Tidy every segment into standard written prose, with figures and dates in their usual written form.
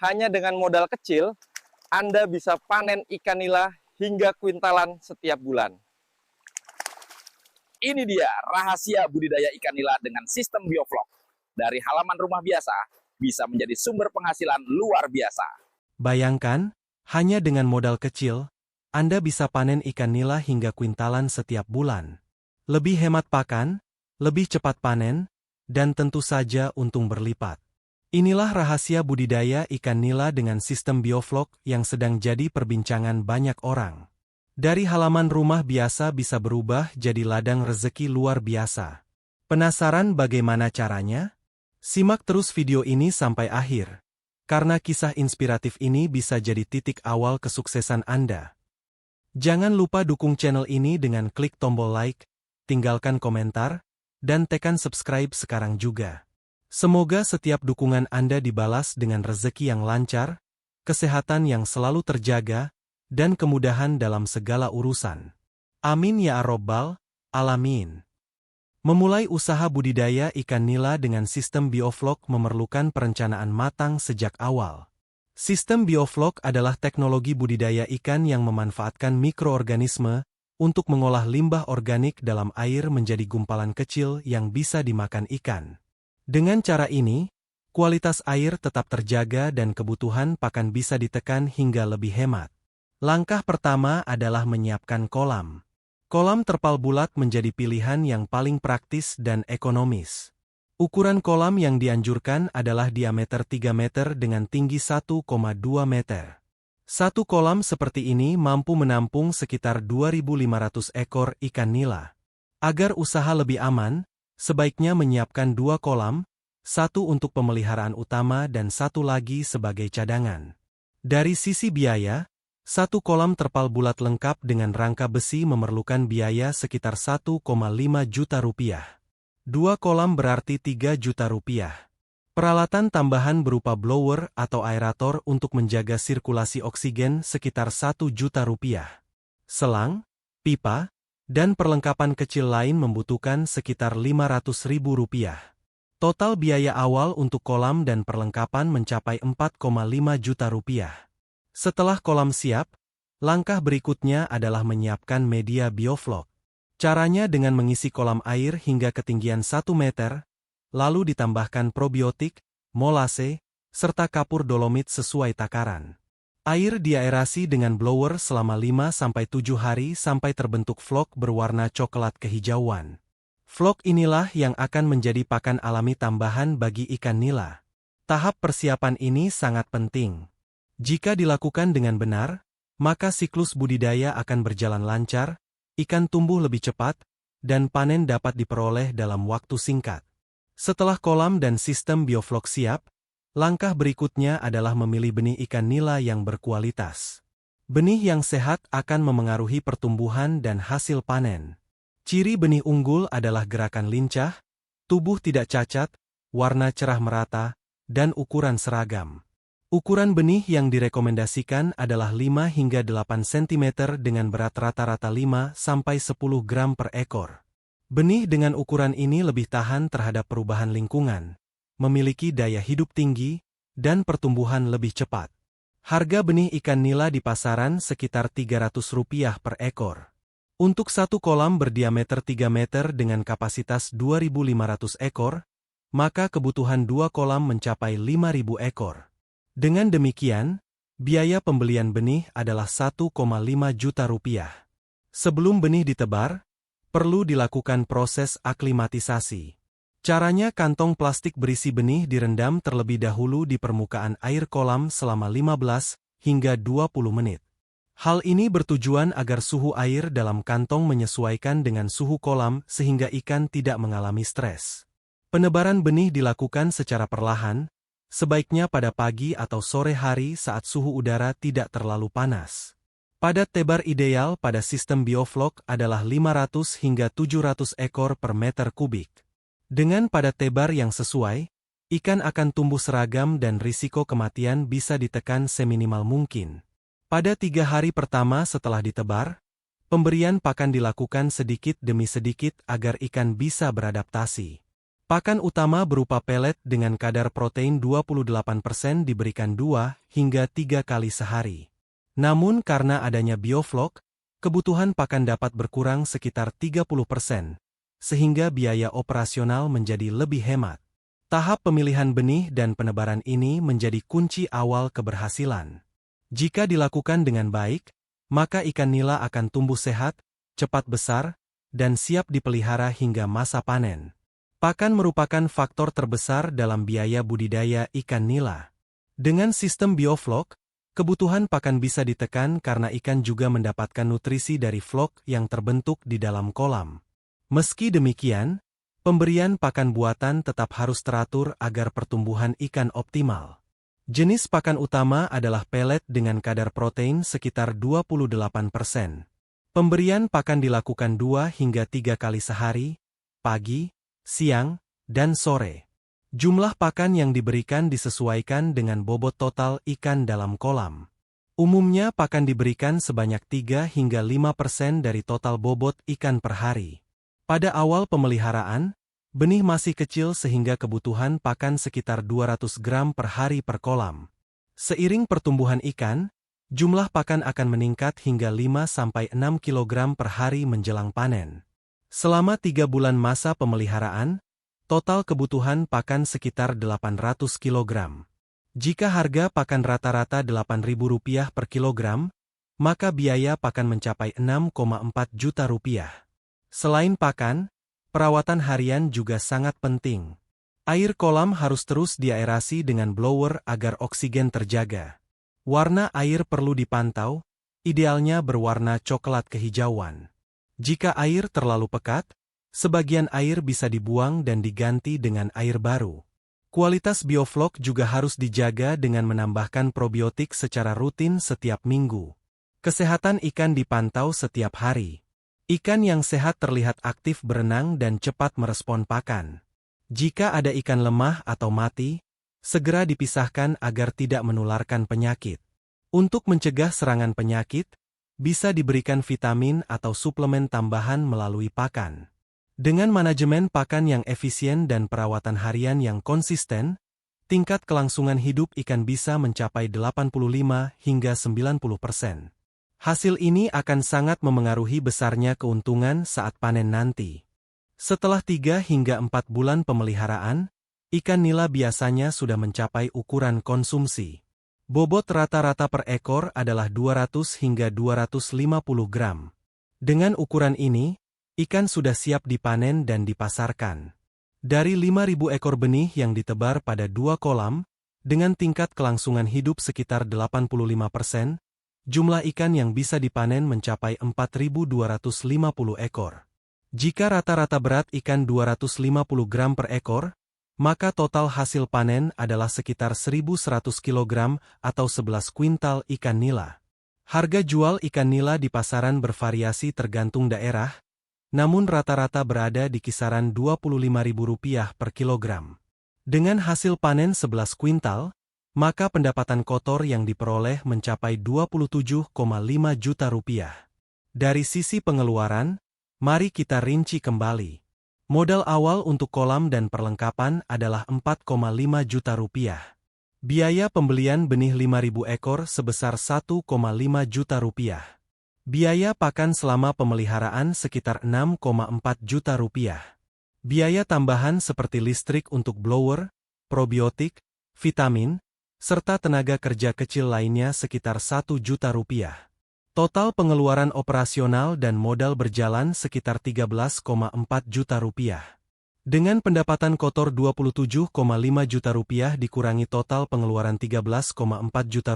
Hanya dengan modal kecil, Anda bisa panen ikan nila hingga kuintalan setiap bulan. Ini dia rahasia budidaya ikan nila dengan sistem bioflok. Dari halaman rumah biasa, bisa menjadi sumber penghasilan luar biasa. Bayangkan, hanya dengan modal kecil, Anda bisa panen ikan nila hingga kuintalan setiap bulan. Lebih hemat pakan, lebih cepat panen, dan tentu saja untung berlipat. Inilah rahasia budidaya ikan nila dengan sistem bioflok yang sedang jadi perbincangan banyak orang. Dari halaman rumah biasa bisa berubah jadi ladang rezeki luar biasa. Penasaran bagaimana caranya? Simak terus video ini sampai akhir, karena kisah inspiratif ini bisa jadi titik awal kesuksesan Anda. Jangan lupa dukung channel ini dengan klik tombol like, tinggalkan komentar, dan tekan subscribe sekarang juga. Semoga setiap dukungan Anda dibalas dengan rezeki yang lancar, kesehatan yang selalu terjaga, dan kemudahan dalam segala urusan. Amin ya Rabbal Alamin. Memulai usaha budidaya ikan nila dengan sistem bioflok memerlukan perencanaan matang sejak awal. Sistem bioflok adalah teknologi budidaya ikan yang memanfaatkan mikroorganisme untuk mengolah limbah organik dalam air menjadi gumpalan kecil yang bisa dimakan ikan. Dengan cara ini, kualitas air tetap terjaga dan kebutuhan pakan bisa ditekan hingga lebih hemat. Langkah pertama adalah menyiapkan kolam. Kolam terpal bulat menjadi pilihan yang paling praktis dan ekonomis. Ukuran kolam yang dianjurkan adalah diameter 3 meter dengan tinggi 1,2 meter. Satu kolam seperti ini mampu menampung sekitar 2.500 ekor ikan nila. Agar usaha lebih aman, sebaiknya menyiapkan 2 kolam, satu untuk pemeliharaan utama dan satu lagi sebagai cadangan. Dari sisi biaya, satu kolam terpal bulat lengkap dengan rangka besi memerlukan biaya sekitar 1,5 juta rupiah. 2 kolam berarti 3 juta rupiah. Peralatan tambahan berupa blower atau aerator untuk menjaga sirkulasi oksigen sekitar 1 juta rupiah. Selang, pipa, dan perlengkapan kecil lain membutuhkan sekitar 500.000 rupiah. Total biaya awal untuk kolam dan perlengkapan mencapai 4,5 juta rupiah. Setelah kolam siap, langkah berikutnya adalah menyiapkan media bioflok. Caranya dengan mengisi kolam air hingga ketinggian 1 meter, lalu ditambahkan probiotik, molase, serta kapur dolomit sesuai takaran. Air diaerasi dengan blower selama 5-7 hari sampai terbentuk vlog berwarna coklat kehijauan. Vlog inilah yang akan menjadi pakan alami tambahan bagi ikan nila. Tahap persiapan ini sangat penting. Jika dilakukan dengan benar, maka siklus budidaya akan berjalan lancar, ikan tumbuh lebih cepat, dan panen dapat diperoleh dalam waktu singkat. Setelah kolam dan sistem bioflok siap, langkah berikutnya adalah memilih benih ikan nila yang berkualitas. Benih yang sehat akan memengaruhi pertumbuhan dan hasil panen. Ciri benih unggul adalah gerakan lincah, tubuh tidak cacat, warna cerah merata, dan ukuran seragam. Ukuran benih yang direkomendasikan adalah 5 hingga 8 cm dengan berat rata-rata 5-10 gram per ekor. Benih dengan ukuran ini lebih tahan terhadap perubahan lingkungan, memiliki daya hidup tinggi, dan pertumbuhan lebih cepat. Harga benih ikan nila di pasaran sekitar Rp300 per ekor. Untuk satu kolam berdiameter 3 meter dengan kapasitas 2.500 ekor, maka kebutuhan 2 kolam mencapai 5.000 ekor. Dengan demikian, biaya pembelian benih adalah 1,5 juta rupiah. Sebelum benih ditebar, perlu dilakukan proses aklimatisasi. Caranya kantong plastik berisi benih direndam terlebih dahulu di permukaan air kolam selama 15 hingga 20 menit. Hal ini bertujuan agar suhu air dalam kantong menyesuaikan dengan suhu kolam sehingga ikan tidak mengalami stres. Penebaran benih dilakukan secara perlahan, sebaiknya pada pagi atau sore hari saat suhu udara tidak terlalu panas. Padat tebar ideal pada sistem bioflok adalah 500 hingga 700 ekor per meter kubik. Dengan padat tebar yang sesuai, ikan akan tumbuh seragam dan risiko kematian bisa ditekan seminimal mungkin. Pada 3 hari pertama setelah ditebar, pemberian pakan dilakukan sedikit demi sedikit agar ikan bisa beradaptasi. Pakan utama berupa pelet dengan kadar protein 28% diberikan 2 hingga 3 kali sehari. Namun karena adanya bioflok, kebutuhan pakan dapat berkurang sekitar 30%, sehingga biaya operasional menjadi lebih hemat. Tahap pemilihan benih dan penebaran ini menjadi kunci awal keberhasilan. Jika dilakukan dengan baik, maka ikan nila akan tumbuh sehat, cepat besar, dan siap dipelihara hingga masa panen. Pakan merupakan faktor terbesar dalam biaya budidaya ikan nila. Dengan sistem bioflok, kebutuhan pakan bisa ditekan karena ikan juga mendapatkan nutrisi dari flok yang terbentuk di dalam kolam. Meski demikian, pemberian pakan buatan tetap harus teratur agar pertumbuhan ikan optimal. Jenis pakan utama adalah pelet dengan kadar protein sekitar 28%. Pemberian pakan dilakukan 2 hingga 3 kali sehari, pagi, siang, dan sore. Jumlah pakan yang diberikan disesuaikan dengan bobot total ikan dalam kolam. Umumnya pakan diberikan sebanyak 3 hingga 5% dari total bobot ikan per hari. Pada awal pemeliharaan, benih masih kecil sehingga kebutuhan pakan sekitar 200 gram per hari per kolam. Seiring pertumbuhan ikan, jumlah pakan akan meningkat hingga 5-6 kg per hari menjelang panen. Selama 3 bulan masa pemeliharaan, total kebutuhan pakan sekitar 800 kg. Jika harga pakan rata-rata Rp8.000 per kilogram, maka biaya pakan mencapai Rp6,4 juta. Selain pakan, perawatan harian juga sangat penting. Air kolam harus terus diaerasi dengan blower agar oksigen terjaga. Warna air perlu dipantau, idealnya berwarna coklat kehijauan. Jika air terlalu pekat, sebagian air bisa dibuang dan diganti dengan air baru. Kualitas bioflok juga harus dijaga dengan menambahkan probiotik secara rutin setiap minggu. Kesehatan ikan dipantau setiap hari. Ikan yang sehat terlihat aktif berenang dan cepat merespon pakan. Jika ada ikan lemah atau mati, segera dipisahkan agar tidak menularkan penyakit. Untuk mencegah serangan penyakit, bisa diberikan vitamin atau suplemen tambahan melalui pakan. Dengan manajemen pakan yang efisien dan perawatan harian yang konsisten, tingkat kelangsungan hidup ikan bisa mencapai 85 hingga 90%. Hasil ini akan sangat memengaruhi besarnya keuntungan saat panen nanti. Setelah 3 hingga 4 bulan pemeliharaan, ikan nila biasanya sudah mencapai ukuran konsumsi. Bobot rata-rata per ekor adalah 200 hingga 250 gram. Dengan ukuran ini, ikan sudah siap dipanen dan dipasarkan. Dari 5.000 ekor benih yang ditebar pada 2 kolam, dengan tingkat kelangsungan hidup sekitar 85%, jumlah ikan yang bisa dipanen mencapai 4.250 ekor. Jika rata-rata berat ikan 250 gram per ekor, maka total hasil panen adalah sekitar 1.100 kg atau 11 kuintal ikan nila. Harga jual ikan nila di pasaran bervariasi tergantung daerah, namun rata-rata berada di kisaran Rp25.000 per kilogram. Dengan hasil panen 11 kuintal, maka pendapatan kotor yang diperoleh mencapai Rp27,5 juta. Dari sisi pengeluaran, mari kita rinci kembali. Modal awal untuk kolam dan perlengkapan adalah Rp4,5 juta. Biaya pembelian benih 5.000 ekor sebesar Rp1,5 juta. Biaya pakan selama pemeliharaan sekitar Rp6,4 juta. Biaya tambahan seperti listrik untuk blower, probiotik, vitamin, serta tenaga kerja kecil lainnya sekitar Rp1 juta. Total pengeluaran operasional dan modal berjalan sekitar Rp13,4 juta. Dengan pendapatan kotor Rp27,5 juta dikurangi total pengeluaran Rp13,4 juta,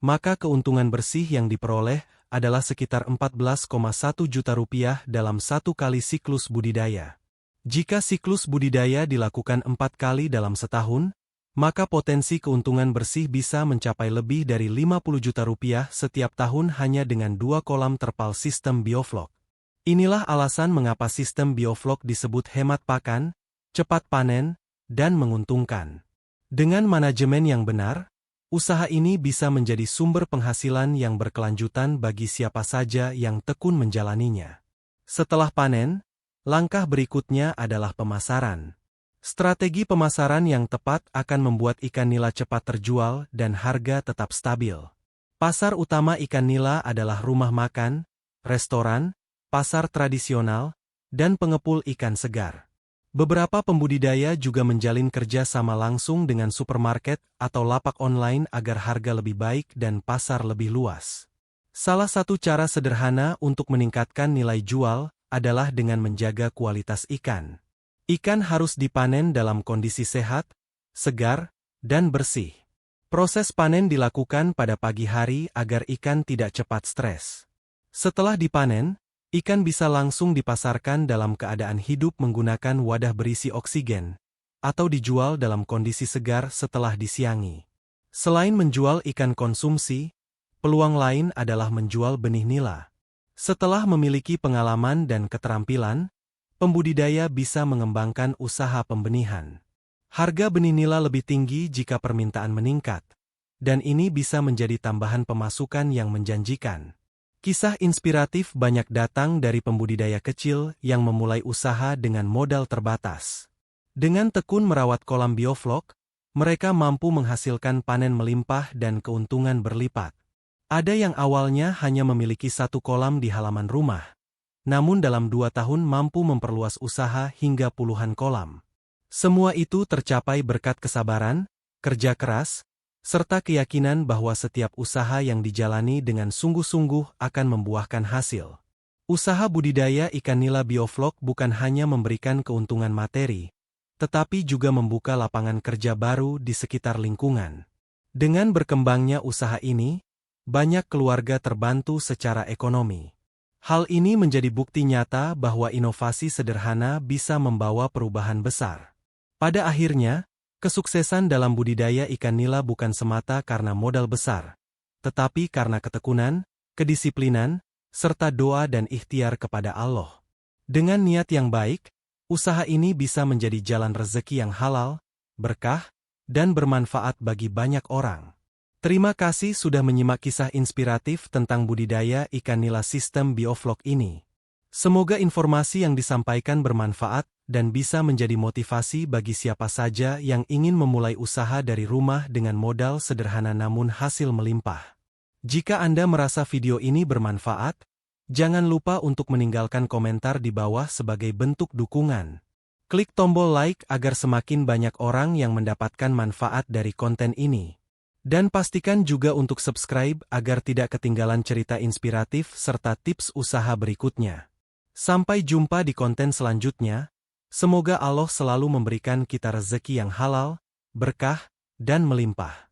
maka keuntungan bersih yang diperoleh adalah sekitar Rp14,1 juta dalam 1 kali siklus budidaya. Jika siklus budidaya dilakukan 4 kali dalam setahun, maka potensi keuntungan bersih bisa mencapai lebih dari Rp50 juta setiap tahun hanya dengan 2 kolam terpal sistem bioflok. Inilah alasan mengapa sistem bioflok disebut hemat pakan, cepat panen, dan menguntungkan. Dengan manajemen yang benar, usaha ini bisa menjadi sumber penghasilan yang berkelanjutan bagi siapa saja yang tekun menjalaninya. Setelah panen, langkah berikutnya adalah pemasaran. Strategi pemasaran yang tepat akan membuat ikan nila cepat terjual dan harga tetap stabil. Pasar utama ikan nila adalah rumah makan, restoran, pasar tradisional, dan pengepul ikan segar. Beberapa pembudidaya juga menjalin kerja sama langsung dengan supermarket atau lapak online agar harga lebih baik dan pasar lebih luas. Salah satu cara sederhana untuk meningkatkan nilai jual adalah dengan menjaga kualitas ikan. Ikan harus dipanen dalam kondisi sehat, segar, dan bersih. Proses panen dilakukan pada pagi hari agar ikan tidak cepat stres. Setelah dipanen, ikan bisa langsung dipasarkan dalam keadaan hidup menggunakan wadah berisi oksigen, atau dijual dalam kondisi segar setelah disiangi. Selain menjual ikan konsumsi, peluang lain adalah menjual benih nila. Setelah memiliki pengalaman dan keterampilan, pembudidaya bisa mengembangkan usaha pembenihan. Harga benih nila lebih tinggi jika permintaan meningkat, dan ini bisa menjadi tambahan pemasukan yang menjanjikan. Kisah inspiratif banyak datang dari pembudidaya kecil yang memulai usaha dengan modal terbatas. Dengan tekun merawat kolam bioflok, mereka mampu menghasilkan panen melimpah dan keuntungan berlipat. Ada yang awalnya hanya memiliki satu kolam di halaman rumah, namun dalam 2 tahun mampu memperluas usaha hingga puluhan kolam. Semua itu tercapai berkat kesabaran, kerja keras, serta keyakinan bahwa setiap usaha yang dijalani dengan sungguh-sungguh akan membuahkan hasil. Usaha budidaya ikan nila bioflok bukan hanya memberikan keuntungan materi, tetapi juga membuka lapangan kerja baru di sekitar lingkungan. Dengan berkembangnya usaha ini, banyak keluarga terbantu secara ekonomi. Hal ini menjadi bukti nyata bahwa inovasi sederhana bisa membawa perubahan besar. Pada akhirnya, kesuksesan dalam budidaya ikan nila bukan semata karena modal besar, tetapi karena ketekunan, kedisiplinan, serta doa dan ikhtiar kepada Allah. Dengan niat yang baik, usaha ini bisa menjadi jalan rezeki yang halal, berkah, dan bermanfaat bagi banyak orang. Terima kasih sudah menyimak kisah inspiratif tentang budidaya ikan nila sistem bioflok ini. Semoga informasi yang disampaikan bermanfaat dan bisa menjadi motivasi bagi siapa saja yang ingin memulai usaha dari rumah dengan modal sederhana namun hasil melimpah. Jika Anda merasa video ini bermanfaat, jangan lupa untuk meninggalkan komentar di bawah sebagai bentuk dukungan. Klik tombol like agar semakin banyak orang yang mendapatkan manfaat dari konten ini. Dan pastikan juga untuk subscribe agar tidak ketinggalan cerita inspiratif serta tips usaha berikutnya. Sampai jumpa di konten selanjutnya. Semoga Allah selalu memberikan kita rezeki yang halal, berkah, dan melimpah.